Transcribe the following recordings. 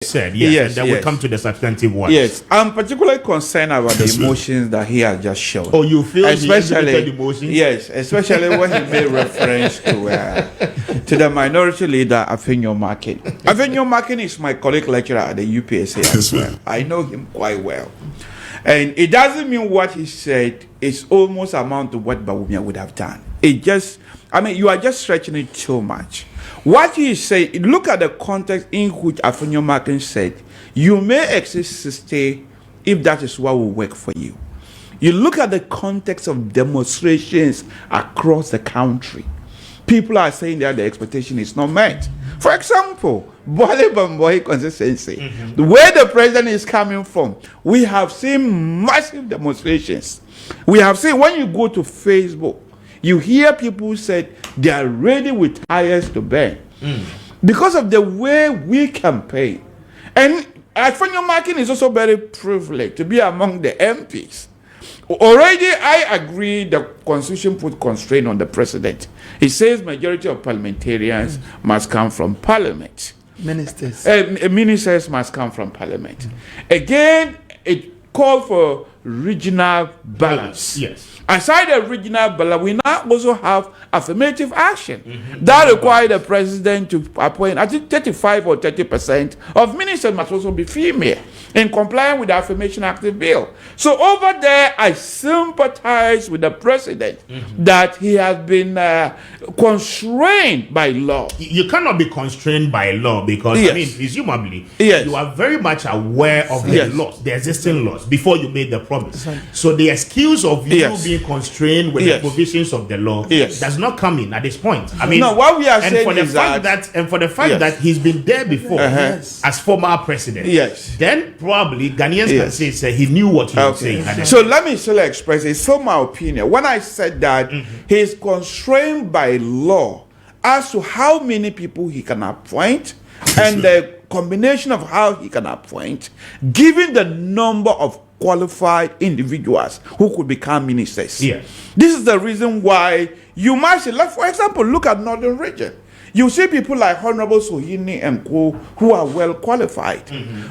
said, yes, and then we'll come to the substantive one. Yes, I'm particularly concerned about the emotions that he has just shown. Oh, you feel especially emotions? Yes, especially when he made reference to the minority leader Afenyo-Markin. Afenyo-Markin is my colleague lecturer at the UPSA as well. I know him quite well, and it doesn't mean what he said is almost amount to what Bawumia would have done. It just, I mean, you are just stretching it too much. What he said, look at the context in which Afenyo-Markin said, you may exist to stay if that is what will work for you. You look at the context of demonstrations across the country. People are saying that the expectation is not met. For example, Bole Bamboy consistency, where the president is coming from, we have seen massive demonstrations. We have seen, when you go to Facebook, you hear people say they are ready with tires to burn because of the way we campaign. And Afenyo-Markin is also very privileged to be among the MPs. Already, I agree the Constitution put constraint on the president. It says majority of parliamentarians must come from parliament. Ministers must come from parliament. Again, it called for regional balance. Yes. Aside the regional balance, we now also have affirmative action that require the president to appoint, I think 35 or 30% of ministers must also be female in compliance with the Affirmation Act bill. So over there, I sympathize with the president that he has been constrained by law. You cannot be constrained by law because, I mean, presumably, you are very much aware of the laws, the existing laws, before you made the promise. So the excuse of you being constrained with the provisions of the law does not come in at this point. I mean, no, what we are saying is that, for the fact that he's been there before as former president, then probably Ghanaians can say he knew what he was saying. So let me still express it. So my opinion, when I said that he's constrained by law as to how many people he can appoint and the combination of how he can appoint, given the number of qualified individuals who could become ministers. This is the reason why you might say, like, for example, look at Northern Region. You see people like Honorable Sohini and Co who are well qualified.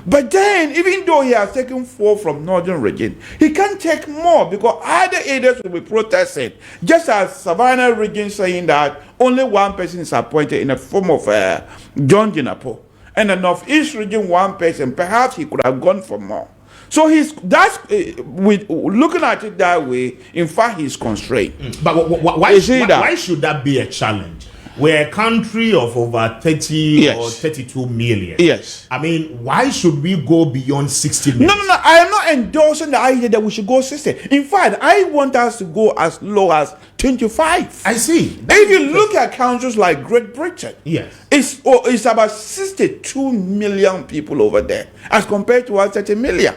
But then, even though he has taken 4 from Northern Region, he can't take more because other areas will be protesting. Just as Savannah Region saying that only one person is appointed in the form of John Jinapo. And the Northeast Region, one person, perhaps he could have gone for more. So with looking at it that way, in fact, he's constrained. But why should that be a challenge? We're a country of over 30 or 32 million. I mean, why should we go beyond 60 million? No. I am not endorsing the idea that we should go 60. In fact, I want us to go as low as 25. I see. If you look at countries like Great Britain, it's about 62 million people over there as compared to 30 million.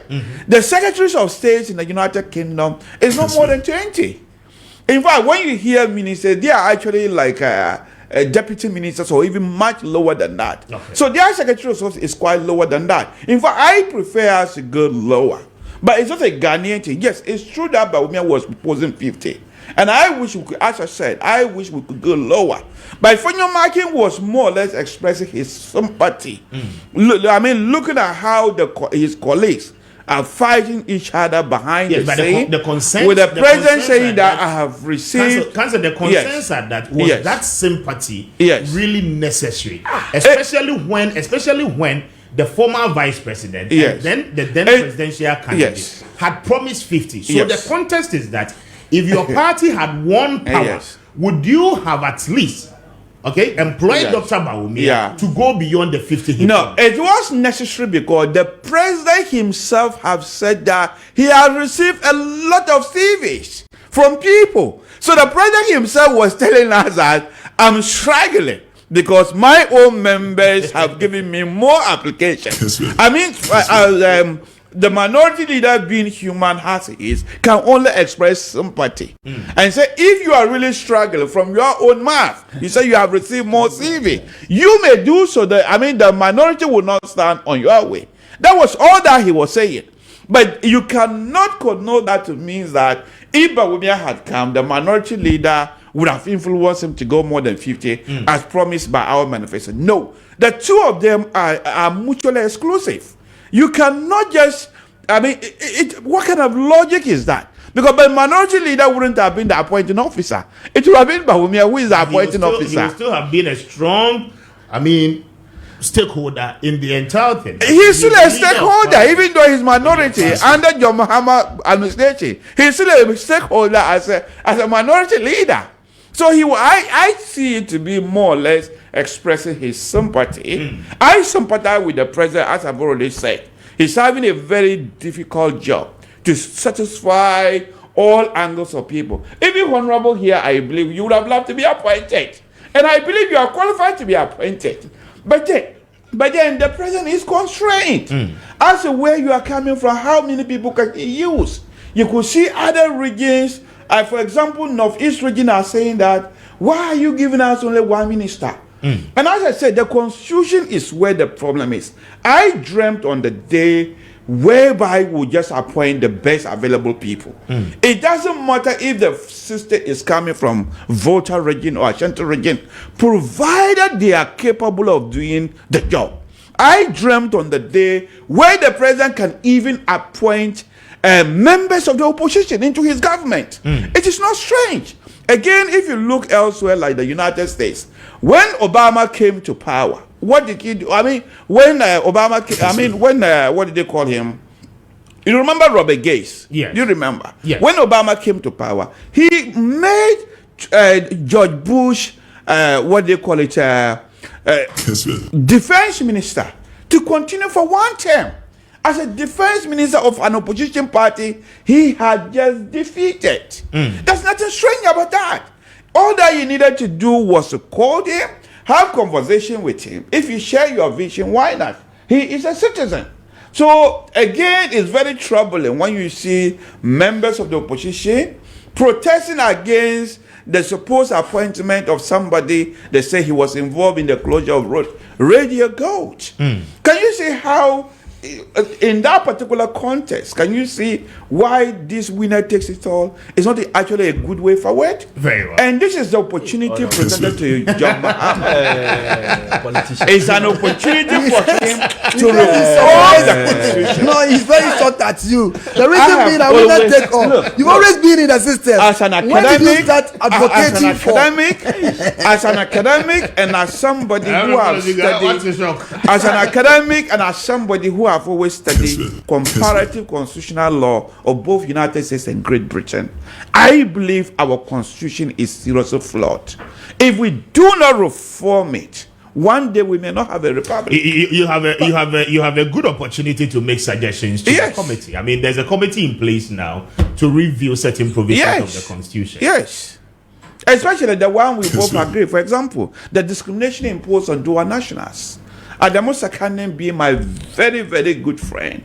The secretaries of states in the United Kingdom is not more than 20. In fact, when you hear ministers, they are actually like deputy ministers or even much lower than that. So their secretary of state is quite lower than that. In fact, I prefer us to go lower. But it's not a Ghanaian thing. Yes, it's true that Bawumia was proposing 50. And I wish we could, as I said, I wish we could go lower. But Afenyo-Markin was more or less expressing his sympathy. I mean, looking at how his colleagues are fighting each other behind the scene, with the president saying that I have received. The concerns are that was that sympathy really necessary, especially when the former vice president and then the then presidential candidate had promised 50. So the context is that if your party had won power, would you have at least employed Dr. Bawumia to go beyond the 50? No, it was necessary because the president himself have said that he has received a lot of CVs from people. So the president himself was telling us that I'm struggling because my own members have given me more applications. I mean, the minority leader, being human as he is, can only express sympathy and say, if you are really struggling from your own math, you say you have received more CV, you may do so. The minority will not stand on your way. That was all that he was saying. But you cannot connote that to mean that if Bawumia had come, the minority leader would have influenced him to go more than 50 as promised by our manifesto. No, the two of them are mutually exclusive. You cannot just, what kind of logic is that? Because the minority leader wouldn't have been the appointing officer. It would have been Bawumia who is the appointing officer. He would still have been a strong, stakeholder in the entire thing. He's still a stakeholder, even though he's minority under John Mahama administration. He's still a stakeholder as a minority leader. So I see it to be more or less expressing his sympathy. I sympathize with the president, as I've already said. He's having a very difficult job to satisfy all angles of people. Even honorable here, I believe you would have loved to be appointed. And I believe you are qualified to be appointed. But then the president is constrained. As to where you are coming from, how many people can he use? You could see other regions, for example, Northeast region are saying that, why are you giving us only one minister? And as I said, the constitution is where the problem is. I dreamt on the day whereby we just appoint the best available people. It doesn't matter if the sister is coming from Volta region or Ashanti region, provided they are capable of doing the job. I dreamt on the day where the president can even appoint members of the opposition into his government. It is not strange. Again, if you look elsewhere like the United States, when Obama came to power, what did he do? When Obama came, what did they call him? You remember Robert Gates? Yes. You remember? Yes. When Obama came to power, he made George Bush, what they call it, defense minister to continue for one term. As a defense minister of an opposition party, he had just defeated. There's nothing strange about that. All that you needed to do was to call him, have conversation with him. If you share your vision, why not? He is a citizen. So again, it's very troubling when you see members of the opposition protesting against the supposed appointment of somebody. They say he was involved in the closure of Radio Gold. Can you see how, in that particular context, can you see why this winner takes it all is not actually a good way forward? Very well. And this is the opportunity presented to John Mahama. It's an opportunity for him to reform the constitution. No, he's very short at you. The reason being, I will not take off. You've always been in the system. As an academic, when did you start advocating as an academic, and as somebody who has studied, as an academic and as somebody who have always studied comparative constitutional law of both United States and Great Britain, I believe our constitution is seriously flawed. If we do not reform it, one day we may not have a republic. You have a good opportunity to make suggestions to the committee. There's a committee in place now to review certain provisions of the constitution. Yes. Especially the one we both agree. For example, the discrimination imposed on dual nationals. Adamu Sakanen being my very, very good friend.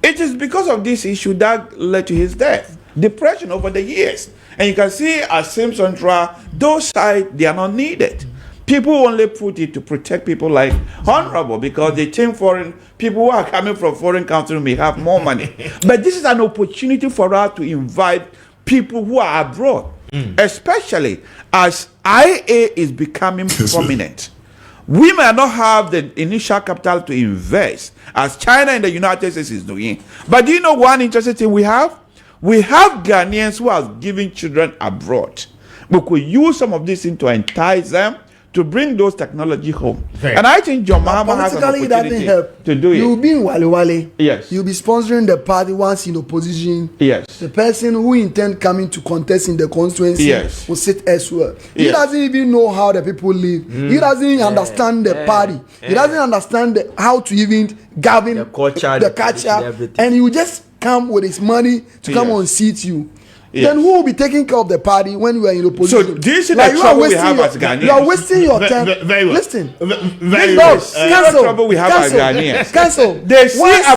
It is because of this issue that led to his death. Depression over the years. And you can see as Simpson trial, those sides, they are not needed. People only put it to protect people like Honorable because they think foreign people who are coming from foreign countries may have more money. But this is an opportunity for us to invite people who are abroad, especially as IA is becoming prominent. We may not have the initial capital to invest as China and the United States is doing. But do you know one interesting thing we have? We have Ghanaians who are giving children abroad. We could use some of these things to entice them to bring those technology home. And I think John Mahama has an opportunity to do it. You'll be in Wale Wale. Yes. You'll be sponsoring the party once in opposition. Yes. The person who intend coming to contest in the constituency will sit elsewhere. He doesn't even know how the people live. He doesn't understand the party. He doesn't understand how to even govern the culture. And he will just come with his money to come and seat you. Then who will be taking care of the party when you are in opposition? So this is the trouble we have as Ghanaians. You are wasting your time. Very well. Listen. Very well. Cancel. Trouble we have as Ghanaians. Cancel. They see